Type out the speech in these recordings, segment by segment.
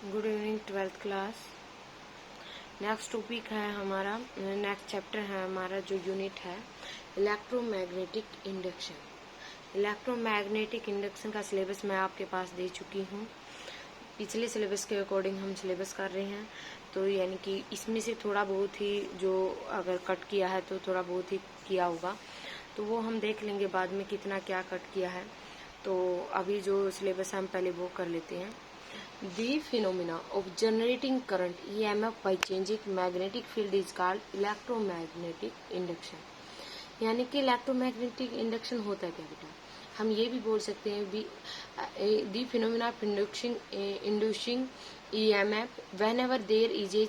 Good evening twelfth class. Next topic है हमारा, next chapter है हमारा जो यूनिट है इलेक्ट्रोमैग्नेटिक इंडक्शन। इलेक्ट्रोमैग्नेटिक इंडक्शन का सिलेबस मैं आपके पास दे चुकी हूँ। पिछले सिलेबस के अकॉर्डिंग हम सिलेबस कर रहे हैं, तो यानी कि इसमें से थोड़ा बहुत ही जो अगर कट किया है तो थोड़ा बहुत ही किया होगा, तो वो हम देख लेंगे बाद में कितना क्या कट किया है। तो अभी जो सिलेबस है हम पहले वो कर लेते हैं। The phenomena of generating current EMF by changing magnetic field is called electromagnetic induction। यानी कि इलेक्ट्रोमैग्नेटिक इंडक्शन होता है क्या बेटा? हम ये भी बोल सकते हैं भी the phenomena of inducing EMF whenever there is a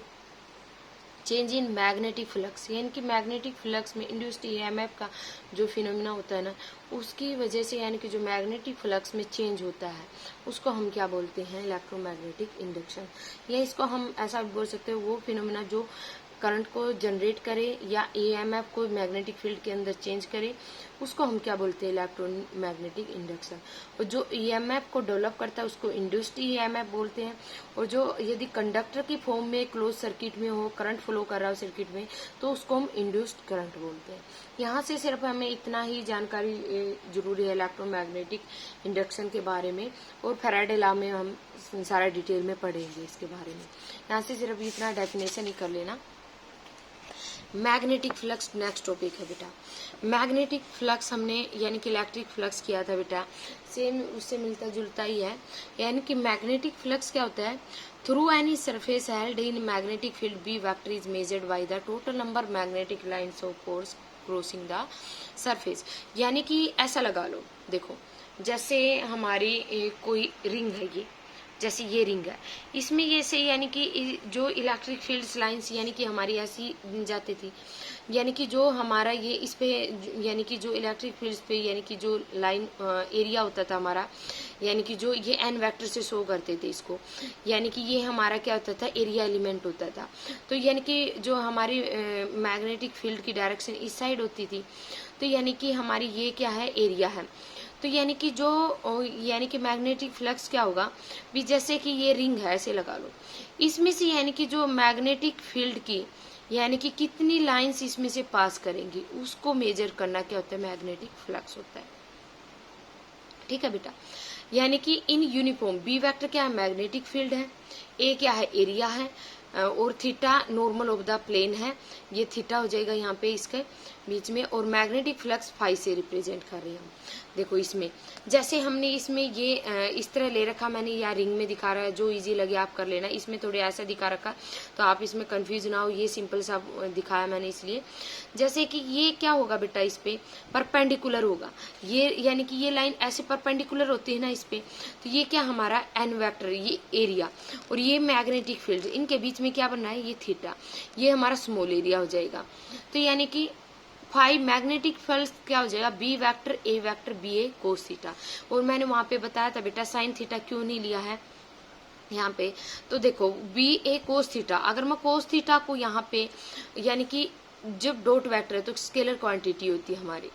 change in magnetic flux, यानी कि मैग्नेटिक फ्लक्स में इंड्यूस्ड ईएमएफ का जो फिनोमिना होता है ना, उसकी वजह से यानी कि जो मैग्नेटिक फ्लक्स में चेंज होता है उसको हम क्या बोलते हैं? Electromagnetic induction. या इसको हम ऐसा भी बोल सकते हैं, वो फिनोमिना जो करंट को जनरेट करे या ईएमएफ को मैग्नेटिक फील्ड के अंदर चेंज करे, उसको हम क्या बोलते हैं? Electromagnetic induction. और जो ईएमएफ को डेवलप करता है उसको इंड्यूस्ड ईएमएफ बोलते हैं। और जो यदि कंडक्टर की फॉर्म में क्लोज सर्किट में हो, करंट फ्लो कर रहा हो सर्किट में, तो उसको हम इंड्यूस्ड करंट बोलते हैं। यहाँ से सिर्फ हमें इतना ही जानकारी जरूरी है इलेक्ट्रोमैग्नेटिक इंडक्शन के बारे में, और फैराडे लॉ में हम सारा डिटेल में पढ़ेंगे इसके बारे में। यहाँ से सिर्फ इतना डेफिनेशन ही कर लेना। मैग्नेटिक फ्लक्स नेक्स्ट टॉपिक है बेटा। मैग्नेटिक फ्लक्स हमने यानी कि इलेक्ट्रिक फ्लक्स किया था बेटा, सेम उससे मिलता जुलता ही है। यानी कि मैग्नेटिक फ्लक्स क्या होता है? Through any surface held in magnetic field B vector is measured by the total number magnetic lines of force crossing the surface. यानी कि ऐसा लगा लो, देखो जैसे हमारी कोई रिंग है, ये जैसे ये रिंग है, इसमें ये से यानी कि जो इलेक्ट्रिक फील्ड्स लाइंस यानी कि हमारी ऐसी जाती थी, यानी कि जो हमारा ये इस पे यानी कि जो इलेक्ट्रिक फील्ड्स पे यानी कि जो लाइन एरिया होता था हमारा, यानी कि जो ये एन वेक्टर से शो करते थे इसको, यानी कि ये हमारा क्या होता था? एरिया एलिमेंट होता था। तो यानी कि जो हमारी मैग्नेटिक फील्ड की डायरेक्शन इस साइड होती थी, तो यानी कि हमारी ये क्या है? एरिया है। तो यानी कि जो यानी कि मैग्नेटिक फ्लक्स क्या होगा भी, जैसे कि ये रिंग है ऐसे लगा लो, इसमें से यानी कि जो मैग्नेटिक फील्ड की यानी कि कितनी लाइंस इसमें से पास करेंगी उसको मेजर करना क्या होता है? मैग्नेटिक फ्लक्स होता है। ठीक है बेटा। यानी कि इन यूनिफॉर्म बी वेक्टर क्या है? मैग्नेटिक फील्ड है। ए क्या है? एरिया है। और theta normal of the plane है, ये थीटा हो जाएगा यहाँ पे इसके बीच में। और मैग्नेटिक फ्लक्स फाई से रिप्रेजेंट कर रहे हैं हम। देखो इसमें जैसे हमने इसमें ये इस तरह ले रखा, मैंने या रिंग में दिखा रहा है, जो इजी लगे आप कर लेना। इसमें थोड़े ऐसा दिखा रखा तो आप इसमें कंफ्यूज ना हो, ये सिंपल सा दिखाया मैंने इसलिए। जैसे कि ये क्या होगा बेटा? इस पे परपेंडिकुलर होगा ये, यानी कि ये लाइन ऐसे परपेंडिकुलर होती है ना इस पे, तो ये क्या हमारा एन वेक्टर, ये एरिया और ये मैग्नेटिक फील्ड, इनके बीच में क्या बनना है? ये थीटा, ये हमारा स्मॉल एरिया हो जाएगा। तो यानी कि फाइव मैग्नेटिक फील्ड क्या हो जाएगा? B vector A vector B A cos theta. और मैंने वहां पे बताया था बेटा साइन थीटा क्यों नहीं लिया है यहाँ पे। तो देखो बी ए कोस थीटा, अगर मैं कोस थीटा को यहाँ पे यानी कि जब डॉट वेक्टर है तो स्केलर क्वांटिटी होती है हमारी,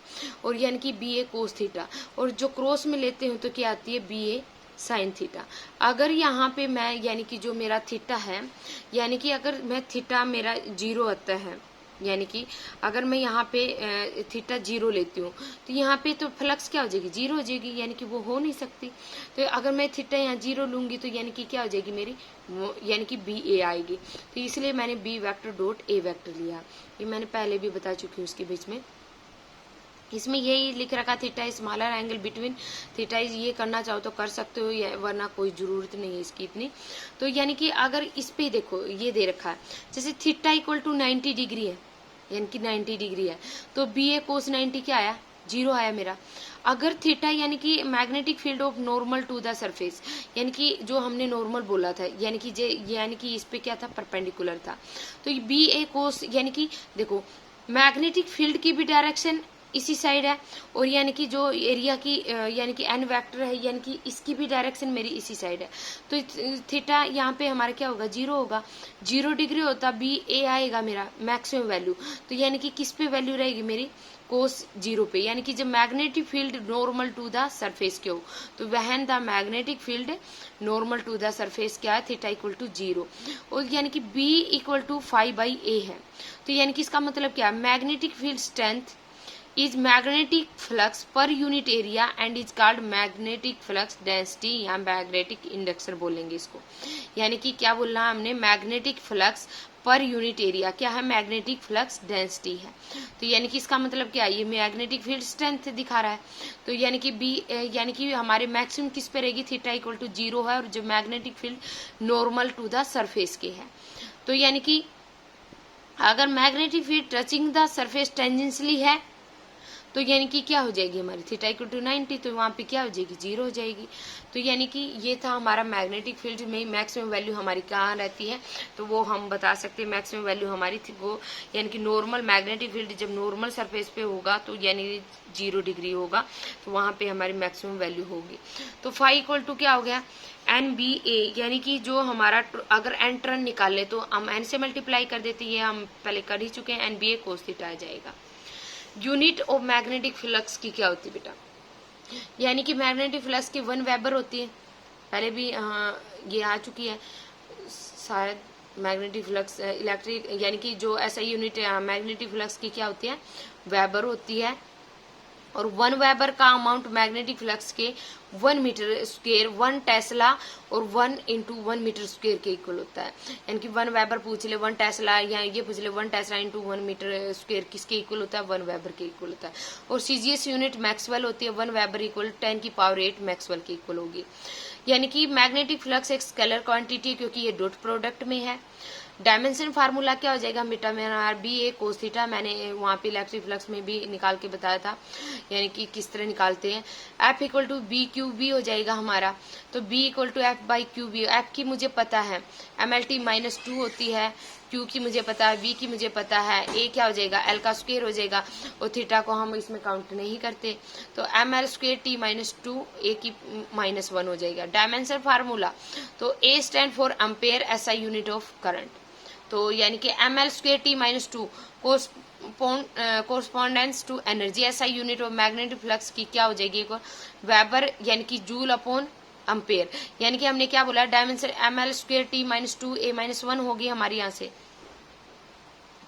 और यानी कि बी ए कोस थीटा, और जो क्रॉस में लेते हो तो क्या आती है? बी ए साइन थीटा। अगर यहाँ पे मैं यानी कि जो मेरा थीटा है, यानी कि अगर मैं थीटा मेरा 0 आता है, यानी कि अगर मैं यहाँ पे थीटा 0 लेती हूँ तो यहाँ पे तो फ्लक्स क्या हो जाएगी? 0 हो जाएगी, यानी कि वो हो नहीं सकती। तो अगर मैं थीटा यहाँ 0 लूंगी तो यानी कि क्या हो जाएगी मेरी? यानी कि बी ए आएगी। तो इसलिए मैंने B vector dot A vector लिया, ये मैंने पहले भी बता चुकी हूँ उसके बीच में। इसमें यही लिख रखा theta smaller angle between theta, ये करना चाहो तो कर सकते हो, या वरना कोई जरूरत नहीं है इसकी इतनी। तो यानी कि अगर इस पे देखो ये दे रखा है, जैसे थीटा इक्वल टू 90 डिग्री है, यानी कि 90 डिग्री है, तो बी ए कोस 90 क्या आया? 0 आया मेरा। अगर थीटा यानी कि magnetic field of normal to the surface, यानी कि जो हमने नॉर्मल बोला था, यानी कि इस पे क्या था? परपेंडिकुलर था। तो बी ए कोस यानी कि देखो मैग्नेटिक फील्ड की भी डायरेक्शन इसी साइड है, और यानी कि जो एरिया की यानी कि एन वेक्टर है, यानी कि इसकी भी डायरेक्शन मेरी इसी साइड है। तो थीटा यहाँ पे हमारा क्या होगा? 0 होगा। 0 डिग्री होता बी ए आएगा मेरा मैक्सिमम वैल्यू, तो यानी कि किस पे वैल्यू रहेगी मेरी? कोस 0 पे, यानी कि जब magnetic field normal to the surface के हो तो when the magnetic field normal to the surface क्या है, थीटा इक्वल टू 0, और यानी कि B इक्वल टू 5/a है। तो यानी कि इसका मतलब क्या है, magnetic field strength is magnetic flux per unit area and is called magnetic flux density या मैग्नेटिक इंडक्शन बोलेंगे इसको। यानी कि क्या बोलना है हमने, magnetic flux per unit area क्या है, मैग्नेटिक फ्लक्स डेंसिटी है। तो यानी कि इसका मतलब क्या है, ये मैग्नेटिक फील्ड स्ट्रेंथ दिखा रहा है। तो यानी कि बी यानी कि हमारे मैक्सिमम किस पे रहेगी, थीटा इक्वल टू 0 है, और जो magnetic field normal to the surface के है। तो यानी कि अगर magnetic field touching the surface tangentially है तो यानी कि क्या हो जाएगी हमारी, थीटा इक्वल टू 90, तो वहाँ पे क्या हो जाएगी, 0 हो जाएगी। तो यानी कि ये था हमारा मैग्नेटिक फील्ड में मैक्सिमम वैल्यू हमारी कहाँ रहती है, तो वो हम बता सकते हैं मैक्सिमम वैल्यू हमारी थी वो, यानी कि नॉर्मल मैग्नेटिक फील्ड जब नॉर्मल सरफेस पे होगा तो यानी 0 डिग्री होगा, तो वहाँ पे हमारी मैक्सिमम वैल्यू होगी। तो फाई इक्वल टू क्या हो गया, NBA, यानी कि जो हमारा अगर एन टर्न निकाले तो हम एन से मल्टीप्लाई कर देते हैं, हम पहले कर ही चुके हैं, NBA कोस थीटा आ जाएगा। यूनिट ऑफ मैग्नेटिक फ्लक्स की क्या होती है बेटा, यानी कि मैग्नेटिक फ्लक्स की 1 वेबर होती है, पहले भी ये आ चुकी है शायद। मैग्नेटिक फ्लक्स इलेक्ट्रिक यानी कि जो ऐसा यूनिट मैग्नेटिक फ्लक्स की क्या होती है, वेबर होती है, और 1 वेबर का अमाउंट मैग्नेटिक फ्लक्स के 1 मीटर स्क्वायर 1 टेस्ला और 1 इंटू 1 मीटर स्क्वायर के इक्वल होता है। यानी कि 1 वेबर पूछ ले 1 टेस्ला, या ये पूछ ले 1 टेस्ला इंटू 1 मीटर स्क्वायर किसके इक्वल होता है, 1 वेबर के इक्वल होता है। और सीजीएस यूनिट मैक्सवेल होती है, 1 वेबर इक्वल 10⁸ मैक्सवेल के इक्वल होगी। यानी कि मैग्नेटिक फ्लक्स एक स्केलर क्वांटिटी क्योंकि ये डॉट प्रोडक्ट में है। डायमेंशन फार्मूला क्या हो जाएगा बेटा मेरा, BA कोस थीटा, मैंने वहाँ पे इलेक्ट्रिक फ्लक्स में भी निकाल के बताया था, यानी कि किस तरह निकालते हैं। F इक्वल टू BQB हो जाएगा हमारा, तो B equal to F/QB। F की मुझे पता है MLT -2 होती है, Q की मुझे पता है, B की मुझे पता है, A क्या हो जाएगा, L का स्क्वायर हो जाएगा, और थीटा को हम इसमें काउंट नहीं करते, तो ML² T -2 A की -1 हो जाएगा। डायमेंशन फार्मूला, तो A stand for ampere, SI unit of current, तो यानी कि ML² T -2 correspondence to energy, SI unit of magnetic flux की क्या हो जाएगी, वेबर यानी कि जूल अपॉन एम्पेयर। यानी कि हमने क्या बोला, डायमेंशन ML² T -2 A -1 होगी हमारी यहाँ से।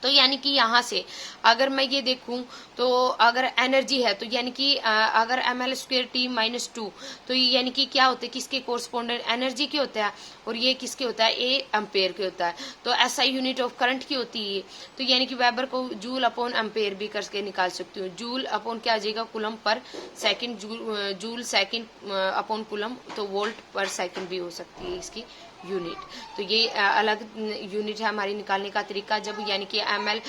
तो यानी कि यहाँ से अगर मैं ये देखूं तो अगर एनर्जी है तो यानी कि अगर ML² T -2, तो यानी कि क्या होते हैं, किसके कोरस्पोंडेंट एनर्जी के होता है, और ये किसके होता है, ए एम्पेयर के होता है। तो SI यूनिट ऑफ करंट की होती है, तो यानी कि वेबर को जूल अपॉन एम्पेयर भी करके निकाल सकती हूँ। जूल अपॉन क्या आ जाएगा, coulomb per second, joule second upon coulomb, तो वोल्ट पर सेकंड भी हो सकती है इसकी यूनिट। तो ये अलग यूनिट है हमारी निकालने का तरीका। जब यानी कि ML²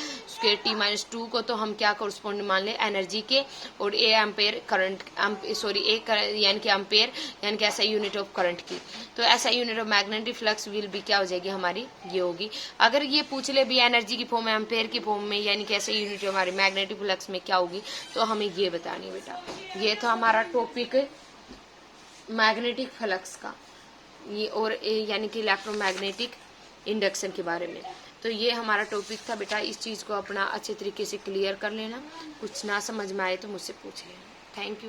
T -2 को तो हम क्या कोरस्पॉन्ड मान ले, एनर्जी के, और ए एम्पेयर करंट, यानी कि एम्पेयर यानी कि ऐसा यूनिट ऑफ करंट की। तो ऐसा unit of magnetic flux will भी क्या हो जाएगी हमारी, ये होगी। अगर ये पूछ ले भी एनर्जी की फॉर्म में, एम्पेयर की फॉर्म में, यानी कि ऐसे यूनिट हमारी मैग्नेटिक फ्लक्स में क्या होगी, तो हमें ये बतानी है बेटा। ये था हमारा टॉपिक मैग्नेटिक फ्लक्स का, ये और यानी कि इलेक्ट्रोमैग्नेटिक इंडक्शन के बारे में। तो ये हमारा टॉपिक था बेटा, इस चीज़ को अपना अच्छे तरीके से क्लियर कर लेना, कुछ ना समझ में आए तो मुझसे पूछ लेना। Thank you.